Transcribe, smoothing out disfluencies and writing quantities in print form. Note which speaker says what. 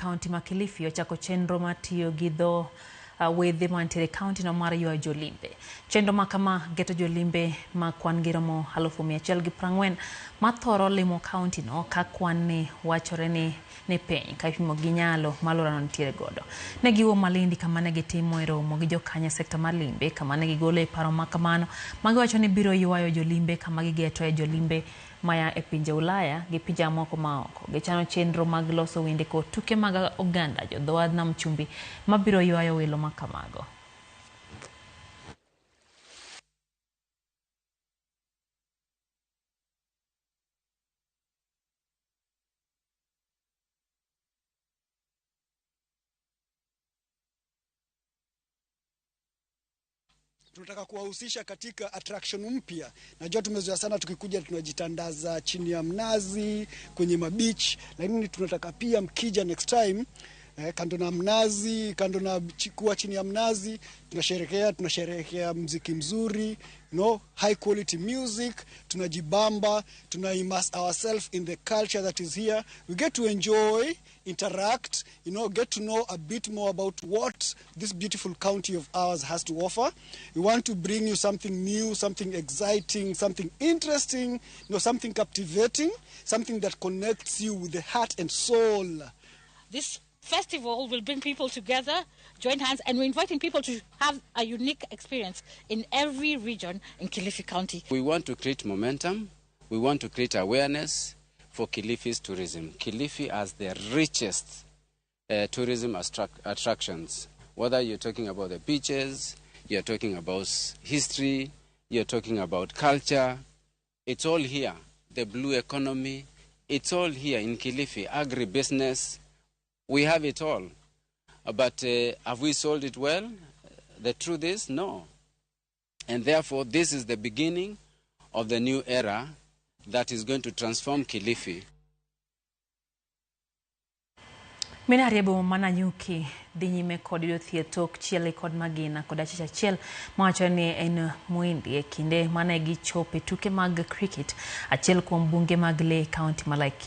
Speaker 1: Kaonti ma Kilifi ochako chenro mar tiyo gi dhoo wedhe mantiere kaonti no mar ywayo jolimbe. Chenro ma kama geto jolimbe ma kwan gi romo 140 ma thoro limo kaonti no ka kwan ni wachore ni piny ka ipimo gi nyalo ma alworano nitiere godo. Ne giwuok Malindi kama ne gitimo romo gi jokanya sekta mar limbe kama ne gigolo paro ma kamano ma giwacho ni biro ywayo jolimbe kama gigetoe jolimbe maya e pinje Ulaya gi pinje moko ma oko. Gichano chenro mag loso wende kod tuke mag oganda jodho nam chumbi ma biro ywayo welo ma kamago.
Speaker 2: Tunataka kuwahusisha katika attraction mpya. Najua tumezoea sana tukikuja tunajitandaza chini ya mnazi kwenye mabeach, lakini tunataka pia mkija next time kando na mnazi, kando na kuwa chini ya mnazi, tunasherehekea muziki mzuri, high quality music, tunajibamba, immerse ourselves in the culture that is here. We get to enjoy, interact, get to know a bit more about what this beautiful county of ours has to offer. We want to bring you something new, something exciting, something interesting, something captivating, something that connects you with the heart and soul.
Speaker 3: This festival will bring people together, join hands, and we're inviting people to have a unique experience in every region in Kilifi County.
Speaker 4: We want to create momentum. We want to create awareness for Kilifi's tourism. Kilifi has the richest tourism attractions. Whether you're talking about the beaches, you're talking about history, you're talking about culture, it's all here. The blue economy, it's all here in Kilifi. Agribusiness, we have it all. But have we sold it well? The truth is, no. And therefore, this is the beginning of the new era that is going to transform Kilifi.
Speaker 1: Mina riebo mana nyuki dhi nyime kod jothieth tok chiele kod magina kod achicha chiel mawacho ni en muindi e kinde mane gichope tuke mag cricket achiel kuom bunge mag le kaunti ma Laikipia.